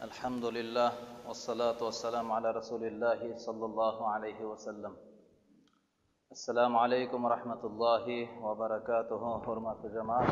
Alhamdulillah, wassalatu wassalamu ala rasulillahi sallallahu alaihi wasallam. Assalamu alaikum wa rahmatullahi wa barakatuhu, hurmatli jamoat.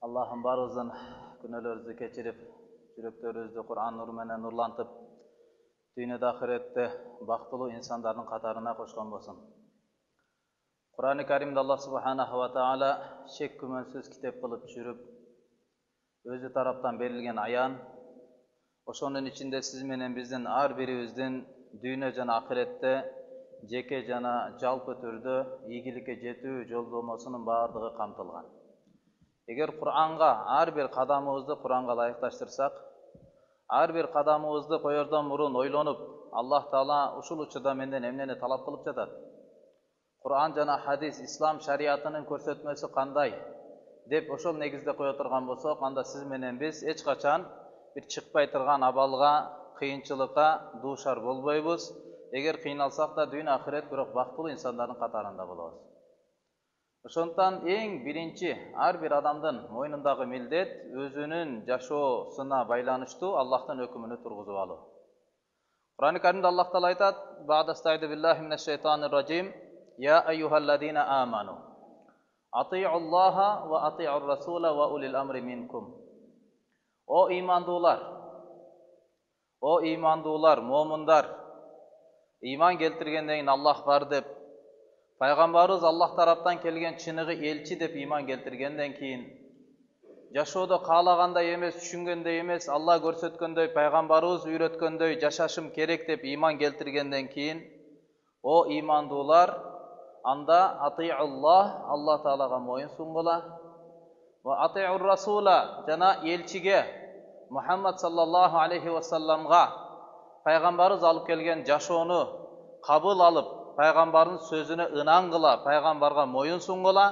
Allohim barizdan günahlarimizni kechirib, yuraklarimizni Qur'on nuri bilan nurlantib, dunyoda oxiratda baxtli insonlarning qatorina qo'shgan bo'lsin. Qur'oni Karimda Alloh subhanahu va taolo shek gumonsiz kitob qilib tushirib, o'zi tarafdan berilgan ayon. Oşonun içinde siz menen bizden har biribizden dünya jana ahiretте jeke jana жалпы түрдө ийгиликке жетүү жолдомосунун баардыгы камтылган. Эгер Кур'анга ар бир кадамыбызды Кур'анга ылайыкташтырсак, ар бир кадамыбызды коердон мурун ойлонуп, Аллах Таала ушул учурда менден эмнени талап кылып жатат? Кур'ан жана хадис, ислам шариятынын көрсөтмөсү кандай деп ошол негизде кое турган болсок, анда сиз менен биз эч качан bir çıkpay turgan abalga, kıyınçılıkka duşar bolboybuz. Eger kıyınalsak da dünya ahiret biroq baxtlı insanların qatarında bolabız. Ошондуктан эң биринчи ар бир адамдын мойнундагы милдет өзүнүн жашоосуна байланыштуу Аллахтын өкүмүнү тургузуп алуу. Кур'ан-ы Каримде Аллах Таала айтат: "Ба'да стаиду биллахи минаш шайтанир раджим, я айюхаллазина аману, ати'уллаха ва ати'ур расула ва улил амри минкум." O imandular, mo'minlar, iman keltirgenden keyin Allah var deb, payg'ambarimiz Allah tarafdan kelgan chiniqi elchi deb iman keltirgenden keyin, jashooda qalagандай emas, tushungenday emas, Allah ko'rsatganday, payg'ambarimiz uyretganday jashashim kerak deb iman keltirgenden keyin, o imandular anda ati'ullah, Allah Taalaga mo'yin sungular. Ve ati'ur rasula, jana elchiga Muhammad sallallahu aleyhi ve sellemga payg'ambarimiz alıp kelgen jashonu qabul alıp, payg'ambarning sözüne inan qila, payg'ambarga mo'yin sungula.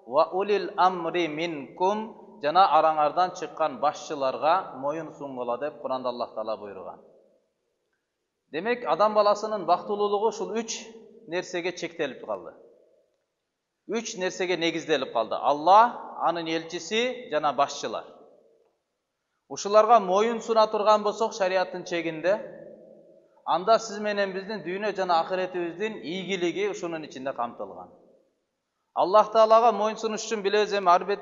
Ve ulil amri minkum, jana arаңardan çıkkan başçılarga mo'yin sungula deb Qur'onda Allah Taala buyurgan. Demek adam balasının baxtılılığı şul 3 nersege çektelip kaldı. 3 nersege negizdelip kaldı. Allah, anın elçisi, jana başçılar. Ушуларга моюн суна турган болсок шариаттын чегинде, анда сиз менен биздин дүйнө жана ахиретибиздин ийгилиги ушунун ичинде камтылган. Аллах Таалага моюн сунуш үчүн билебиз,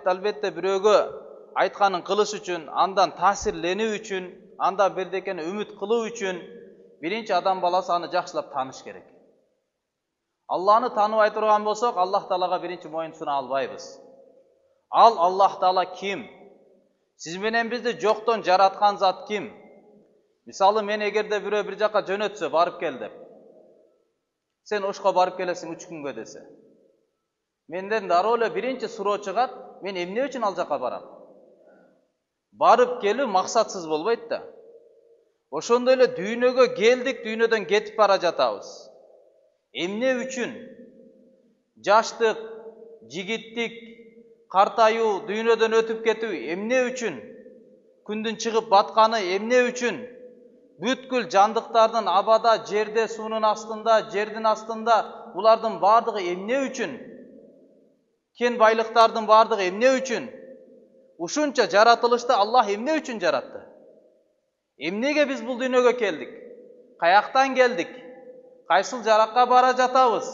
албетте бирөөгө айтканын кылыш үчүн, андан таасирленүү үчүн, андан бирдекени үмүт кылуу үчүн биринчи адам баласы аны жакшылап тааныш керек. Аллахны тааныбай турган болсок, Аллах Таалага биринчи моюн суна албайбыз. Ал Аллах Таала ким? Siz менен бизди жоктон жараткан зат ким? Мисалы, мен эгерде бирөө бир жака жөнөтсө, барып кел деп. Сен ошко барып келесиң 3 күнгө десе. Менден дароо эле биринчи суроо чыгат, мен эмне үчүн ал жака барам? Барып келүү максатсыз болбойт да. Ошондой эле дүйнөгө келдик, дүйнөдөн кетип бара жатабыз. Эмне үчүн? Жаштык, жигиттик, картайуу, дүйнөдөн өтүп кетүү эмне үчүн? Күндүн чыгып батканы эмне үчүн? Бүткүл жандыктардын абада, жерде, суунун астында, жердин астында булардын бардыгы эмне үчүн? Кен байлыктардын бардыгы эмне үчүн? Ушунча жаратылышты Аллах эмне үчүн жаратты? Эмнеге биз бул дүйнөгө келдик? Каяктан келдик? Кайсыл жаракка бара жатабыз?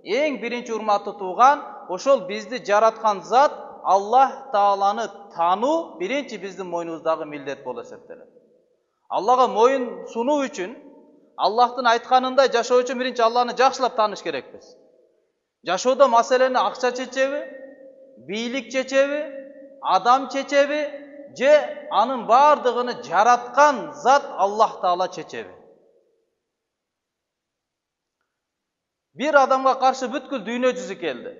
Эң биринчи урматтуу тууган, ошол бизди жараткан зат Аллах Тааланы тануу биринчи биздин мойнубуздагы милдет болуп эсептелет. Аллага моюн сунуу үчүн, Аллахтын айтканындай жашоо үчүн биринчи Алланы жакшылап тааныш керекпиз. Жашоодо маселени акча чечеби, бийлик чечеби, адам чечеби, же анын бардыгын жараткан зат Аллах Таала чечеби? Bir adamga karşı бүткүл дүйнө жүзү келди.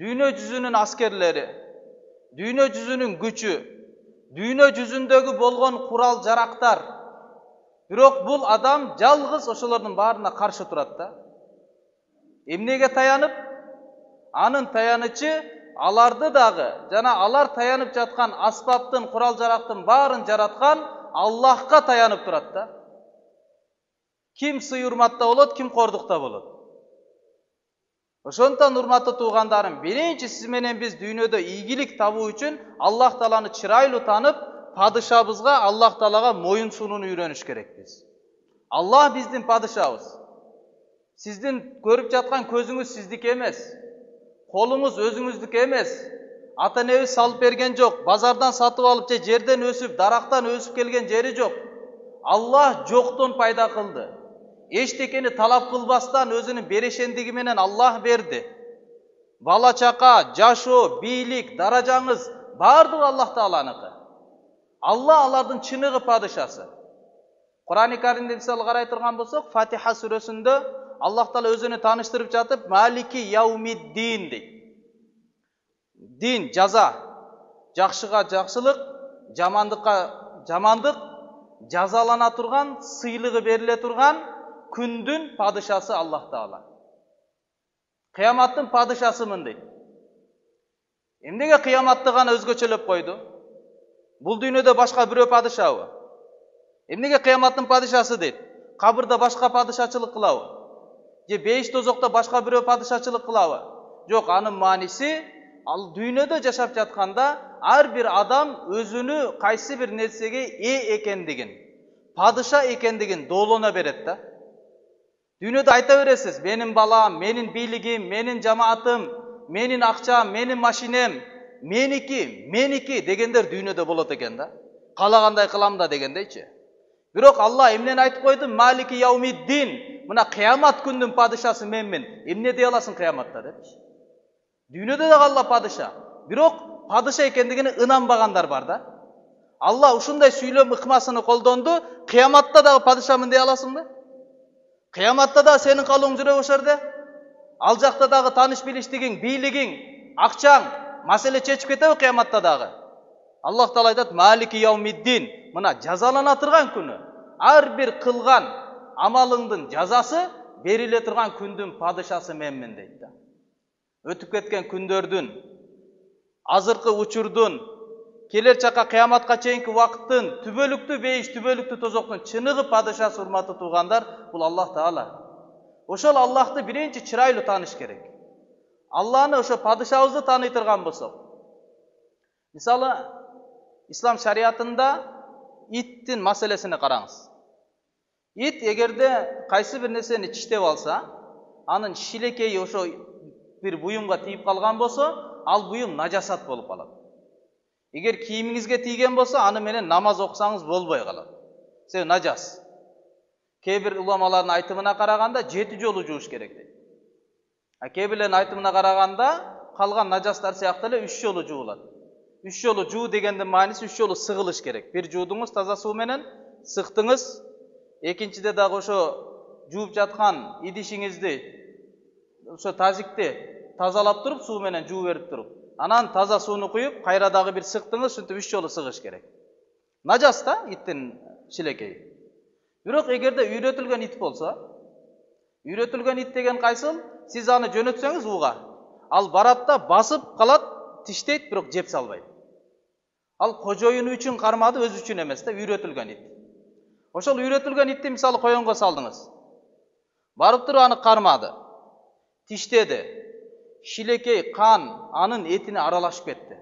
Дүйнө жүзүнүн аскерлери, дүйнө жүзүнүн күчү, дүйнө жүзүндөгү болгон курал жарактар. Бирок бул адам жалгыз ошолордун баарына каршы турат да. Эмнеге таянып? Анын таянычы аларды дагы, жана алар таянып жаткан аспаптын, курал жарактын баарын жараткан Аллахка таянып турат да. Kim sый урматта болот, kim кордукта болот. Ошондон урматтуу туугандарым, биринчи сиз менен биз дүйнөдө ийгилик табуу үчүн Аллах Тааланы чырайлуу танып, падышабызга, Аллах Таалага моюн сунууну үйрөнүш керек биз. Аллах биздин падышабыз. Сиздин көрүп жаткан көзүңүз сиздики эмес. Колуңуз өзүңүздүкү эмес. Ата энебиз салып берген жок. Базардан сатып алып же жерден өсүп, дарактан өсүп келген жери жок. Аллах жоктон пайда кылды. Эчтекени талап кылбастан өзүнүн берешендиги менен Аллах берди. Бала чака, жашоо, бийлик, даражаңыз бардыгы Аллах Тааланыкы. Алла алардын чыныгы падышасы. Кур'ан-ы Каримде мисалы карай турган болсок, Фатиха сүрөсүндө Аллах Таала өзүнү тааныштырып жатып, Малики яумиддин дейт. Дин, жаза. Жакшыга жакшылык, жамандыкка жамандык, жазалана турган, сыйлыгы бериле турган күндүн падышасы Аллах Таала. Кыяматтын падышасымын дейт. Эмнеге кыяматты гана өзгөчөлөп койду? Бул дүйнөдө башка бирөө падышабы? Эмнеге кыяматтын падышасы дейт? Кабырда башка падышачылык кылабы? Же бейиш тозокто башка бирөө падышачылык кылабы? Жок, анын мааниси ал дүйнөдө жашап жатканда ар бир адам өзүнү кайсы бир нерсеге экендигин, падыша экендигин доолоно берет да. Дүйнөдө айта бересиз, менин балам, менин бийлигим, менин жамаатым, менин акчам, менин машинем, меники дегендер дүйнөдө болот экен да. Калагандай кылам да дегендейчи. Бирок Алла эмнени айтып койду? Малики яумиддин. Мына кыямат күндүн падышасы менмин. Эмне дей аласың кыяматта депчи. Дүйнөдө да Алла падыша. Бирок падыша экендигине ынанбагандар бар да. Алла ушундай сүйлөм ыкмасыны колдонду. Кыяматта дагы падышамын дей аласыңбы? Кыяматта да сенин калың жүрө ошерде. Ал жакта дагы тааныш билиштигиң, бийлигиң, акчаң, маселе чечип кетеби кыяматта дагы? Аллах Таала айтат: Малики яумиддин. Мына жазалана турган күнү. Ар бир кылган амалыңдын жазасы бериле турган күндүн падышасы менмин дейт да. Өтүп кеткен күндөрдүн, азыркы учурдун, келер чакка кыяматка чейинки убакыттын, түбөлүктүү бейиш, түбөлүктүү тозоктун чыныгы падышасы, урматтуу туугандар, бул Аллах Таала. Ошол Аллахты биринчи чырайлуу тааныш керек. Алланы ошо падышабызды тааный турган болсок. Мисалы, ислам шариятында иттин маселесине караңыз. Ит эгерде кайсы бир нерсени чиштеп алса, анын шилекейи ошо бир буюмга тийип калган болсо, ал буюм нажасат болуп калат. Эгер кийимиңизге тийген болсо, аны менен намаз окусаңыз болбой калат. Себеби нажас. Кээ бир уламалардын айтымына караганда 7 жолу жууш керек дейт. Кээ бирлердин айтымына караганда калган нажастар сыяктуу эле 3 жолу жуулат. 3 жолу жуу дегендин мааниси 3 жолу сыгылыш керек. Бир жуудуңуз таза суу менен, сыктыңыз. Экинчиде дагы ошо жууп жаткан идишиңизди, ошо тазикти тазалап туруп, суу менен жуу берип туруп, анан таза сууну куюп, кайра дагы бир сыктыңыз, ушинтип 3 жолу сыгыш керек. Нажас да иттин шилекеи. Бирок эгерде үйрөтүлгөн ит болсо, үйрөтүлгөн ит деген кайсыл? Сиз аны жөнөтсөңүз ууга, ал барат да басып калат, тиштейт, бирок жеп салбайт. Ал кожоюну үчүн кармады, өзү үчүн эмес да, үйрөтүлгөн ит. Ошол үйрөтүлгөн итти мисалы коёнго салдыңыз. Барып туруп аны кармады, тиштеди, шилекей, кан анын этине аралашып кетти.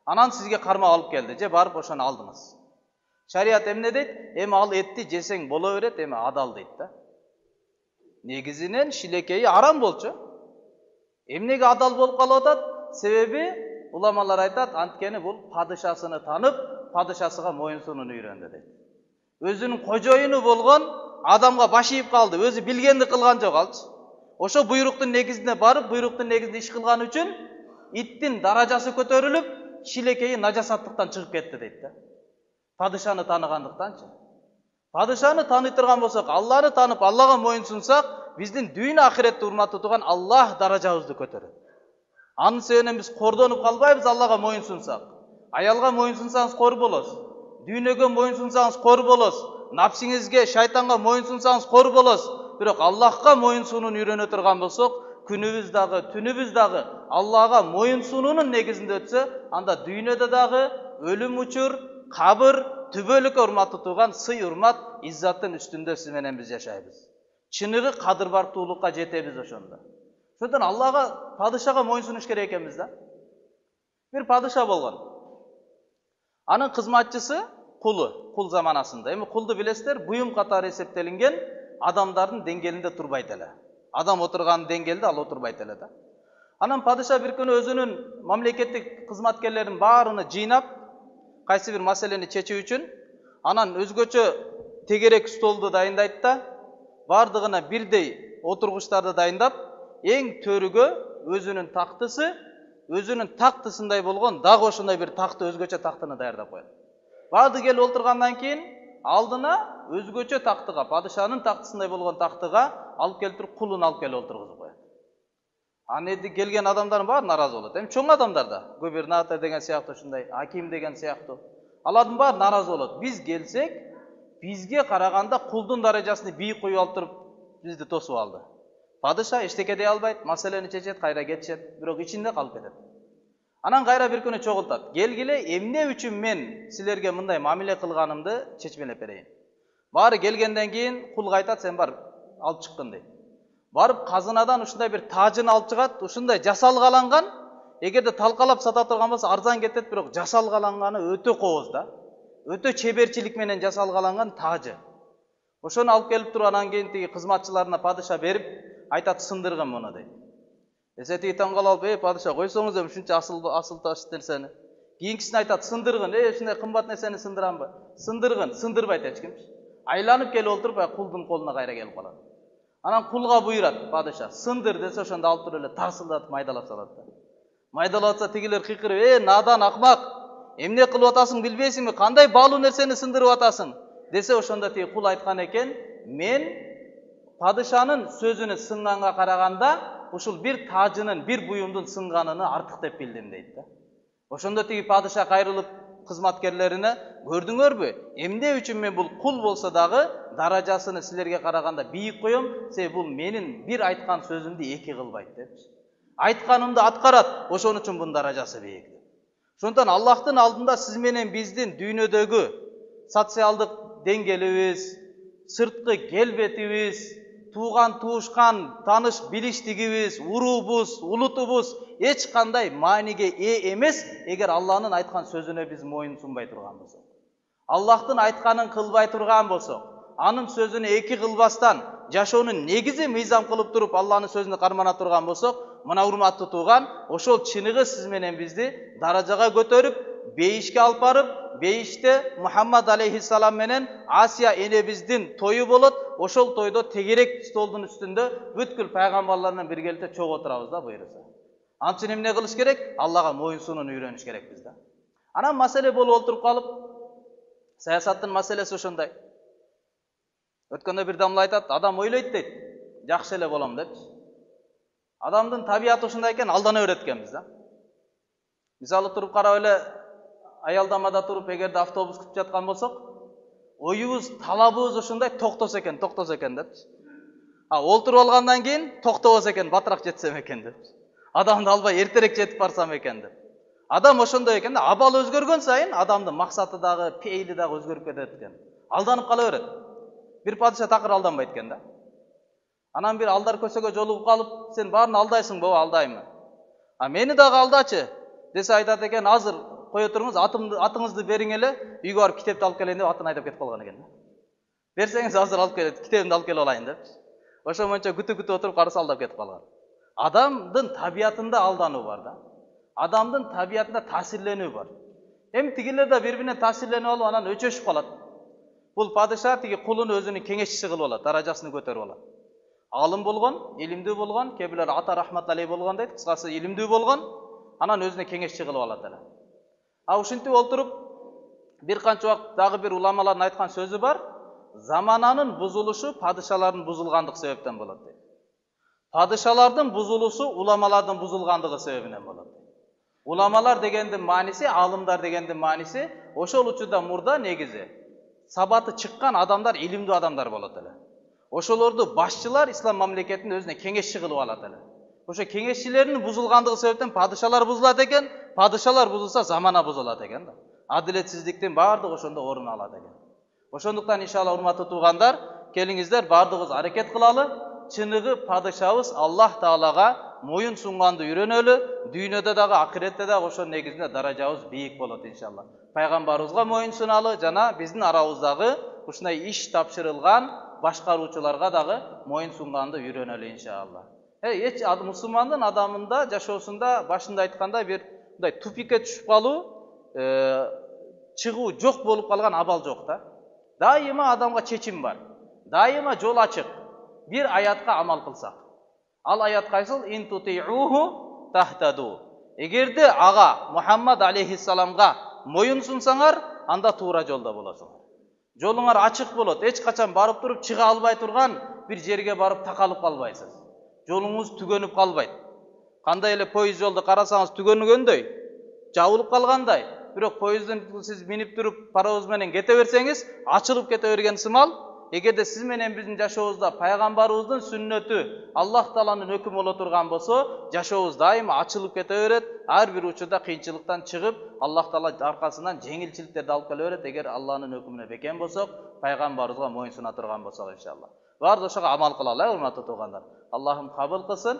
Анан сизге кармап алып келди, же барып ошону алдыңыз. Шарият эмне дейт? Эми ал этти жесең боло берет, эми адал дейт да. Негизинен шилекейи арам болчу. Эмнеге адал болуп калып атат? Себеби уламалар айтат, анткени бул падышасыны танып, падышасыга моюн сунууну үйрөндү дейт. Өзүнүн кожоюну болгон адамга баш ийип калды, өзү билгенди кылган жок алчы. Ошо буйруктун негизине барып, буйруктун негизинде иш кылган үчүн иттин даражасы көтөрүлүп, шилекейи нажасаттыктан чыгып кетти дейт да. Падышаны таныгандыктанчы. Падышаны тааный турган болсок, Алланы танып, Аллага моюн сунсак, биздин дүйнө ахиретте урматтуу турган Аллах даражабызды көтөрөт. Анын себебинен биз кордонуп калбайбыз, Аллага моюн сунсак. Аялга моюн сунсаңыз кор болосуз. Дүйнөгө моюн сунсаңыз кор болосуз. Напсиңизге, шайтанга моюн сунсаңыз кор болосуз. Бирок Аллахка моюн сунууну үйрөнө турган болсок, күнүбүз дагы, түнүбүз дагы Аллага моюн сунуунун негизинде өтсө, анда дүйнөдө дагы өлүм учур, кабыр, түбөлүккө урматтуу турган сый урмат, иззаттын үстүндө сиз менен биз жашайбыз. Чыныгы кадыр бартуулукка жетебиз ошондо. Ошондон Аллага, падышага моюн сунуш керек экенбиз да. Бир падыша болгон. Анын кызматчысы кулу, кул заманасында. Эми кулду билесиздер, буюм катары эсептелинген адамдардын деңгээлинде турбайт эле. Адам отурган деңгээлде ал отурбайт эле да. Анан падыша бир күнү өзүнүн мамлекеттик кызматкерлерин баарыны жыйнап, кайсы бир маселени чечүү үчүн анан өзгөчө тегерек столду дайындайт да, бардыгына бирдей отургучтарды дайындап, эң төрүгө өзүнүн тактысындай болгон дагы ошондой бир такты, өзгөчө тактыны даярдап коет. Барды келип отургандан кийин алдына өзгөчө тактыга, падышанын тактысындай болгон тактыга алып келип туруп кулун алып келип отургузуп коет. Аны келген адамдардын баары наразы болот. Эми чоң адамдар да, губернатор деген сыяктуу, ушундай аким деген сыяктуу, алардын баары наразы болот. Биз келсек, бизге караганда кулдун даражасын бийик коюп алып туруп бизди тосуп алды. Падыша эчтеке дей албайт, маселени чечет, кайра кетишет, бирок ичинде калып кетет. Анан кайра бир күнү чогултат. Келгиле, эмне үчүн мен силерге мындай мамиле кылганымды чечмелеп берейин. Баары келгенден кийин кул айтат, сен бар алып чыккын дейт. Барып казынадан ушундай бир тажын алып чыгат, ушундай жасалгаланган, эгерде талкалап сата турган болсо арзан кетет, бирок жасалгаланганы өтө кооз да. Өтө чеберчилик менен жасалгаланган тажы. Ошону алып келип туруп анан кийин тиги кызматчыларына падыша берип, айтат, сындыргын муну дейт. Эсе тиги таң калып, падыша койсоңуз эми ушунча асыл таш нерсени. Кийинкисине айтат, сындыргын, ушундай кымбат нерсени сындырамбы? Сындыргын, сындырбайт эч ким. Айланып келип отуруп, кулдун колуна кайра келип калат. Анан кулга буйрат падыша, сындыр десе ошондо алып туруп эле тарсылдатып майдалап салат да. Майдалап атса тигилер кыйкырып, надан акмак, эмне кылып атасың билбейсиңби? Кандай баалуу нерсени сындырып атасың? Десе ошондо тиги кул айткан экен, мен падышанын сөзүнө сынганга караганда ушул бир тажынын, бир буюмдун сынганыны артык деп билдим дейт да. Ошондо тиги падыша кайрылып кызматкерлерине, көрдүңөрбү? Эмне үчүн мен бул кул болсо дагы даражасыны силерге караганда бийик коем, себеби бул менин бир айткан сөзүмдү эки кылбайт деп. Айтканымды аткарат, ошон үчүн бунун даражасы бийик. Ошондон Аллахтын алдында сиз менен биздин дүйнөдөгү социалдык деңгээлибиз, сырткы келбетибиз, туган туушкан, таныш билиштигибиз, уруубуз, улутубуз эч кандай мааниге ээ эмес, эгер Аллахтын айткан сөзүнө биз моюн сунбай турган болсок. Аллахтын айтканын кылбай турган болсок, анын сөзүнө эки кылбастан жашоонун негизи мыйзам кылып туруп Аллахтын сөзүнө кармана турган болсок, мына урматтуу тууган, ошол чыныгы сиз менен бизди даражага көтөрүп, бейишке алып барып, бейиште Мухаммад алейхиссалам менен Асия энебиздин тою болот. Ошол тойдо тегерек столдун үстүндө бүткүл пайгамбарлар менен биргеликте чогуу отурабыз да буйруса. Ан үчүн эмне кылыш керек? Аллага моюн сунууну үйрөнүш керекпиз да. Анан маселе болуп отуруп калып, саясаттын маселеси ошондой. Өткөндө бир дамла айтат, адам ойлойт дейт, жакшы эле болом деп. Адамдын табияты ушундай экен, алдана берет экенбиз да. Мисалы туруп карап эле аялдамада туруп, эгерде автобус күтүп жаткан болсок, оюбуз, талабыбыз ушундай, токтосо экен деп. Олтуруп алгандан кийин токтобосо экен, батыраак жетсем экен деп. Адамды албай эртерээк жетип барсам экен деп. Адам ошондой экен да, абал өзгөргөн сайын адамдын максаты дагы, пейили дагы өзгөрүп кетет экен. Алданып кала берет. Бир падыша такыр алданбайт экен да. Анан бир алдар көсөгө жолугуп калып, сен баарын алдайсың бо, алдаймын. Мени дагы алдачы десе айтат экен, азыр кое туруңуз, атыңызды бериң эле, үйгө барып китепти алып келейин деп атын айдап кетип калган экен. Берсеңиз азыр алып келет, китебимди алып келип алайын деп. Ошо менче күтүп отуруп караса алдап кетип калган. Адамдын табиятында алдануу бар да. Адамдын табиятында таасирленүү бар. Эми тигилер да бири-бирине таасирленип алып, анан өчөшүп калат. Бул падыша тиги кулун өзүнүн кеңешчиси кылып алат, даражасын көтөрүп алат. Алым болгон, илимдүү болгон, кээ-бирлер ата рахматалей болгон дейт, кыскасы илимдүү болгон, анан өзүнө кеңешчи кылып алат эле. Ушинтип отуруп, бир канча убакыт дагы бир уламалардын айткан сөзү бар. Замананын бузулушу падышалардын бузулгандык себептен болот дейт. Падышалардын бузулушу уламалардын бузулгандыгы себебинен болот. Уламалар дегендин мааниси, алымдар дегендин мааниси, ошол учурда мурда негизи сабаты чыккан адамдар илимдүү адамдар болот эле. Ошолорду башчылар ислам мамлекетинин өзүнө кеңешчи кылып алат эле. Ошо кеңешчилердин бузулгандыгы себептен падышалар бузулат экен, падышалар бузулса замана бузулат экен да. Адилетсиздиктин баардыгы ошондо орун алат экен. Ошондуктан иншалла урматтуу туугандар, келиңиздер баардыгыбыз аракет кылалы, чыныгы падышабыз Аллах Таалага моюн сунганды үйрөнөлү, дүйнөдө дагы акыретте дагы ошо негизинде даражабыз бийик болот иншалла. Пайгамбарыбызга моюн суналы жана биздин арабыздагы ушундай иш тапшырылган башкаруучуларга дагы моюн сунганды үйрөнөлү иншалла. Эч мусулмандын адамында жашоосунда башында айткандай бир мындай тупикке түшүп калуу, чыгуу жок болуп калган абал жок да. Дайыма адамга чечим бар. Дайыма жол ачык. Бир аятка амал кылсак. Ал аят кайсыл? Ин тутиуху тахтаду. Эгерде ага Мухаммад алейхиссаламга моюн сунсаңар, анда туура жолдо болосуңар. Жолуңар ачык болот. Эч качан барып туруп чыга албай турган бир жерге барып такалып калбайсыз. Жолуңуз түгөнүп калбайт. Кандай эле поезд жолду карасаңыз түгөнгөндөй, жабылып калгандай. Бирок поездден сиз минип туруп паровоз менен кете берсеңиз, ачылып кете берген сымал, эгерде сиз менен биздин жашообузда пайгамбарыбыздын сүннөтү, Аллах Тааланын өкүмү боло турган болсо, жашообуз дайыма ачылып кете берет. Ар бир учурда кыйынчылыктан чыгып, Аллах Таала аркасынан жеңилчиликтерди алып келе берет. Эгер Аллахнын өкүмүнө бекем болсок, пайгамбарыбызга моюн суна турган болсок иншалла. Баардык ошого амал кылалы, урматтуу туугандар. Аллахым кабыл кылсын.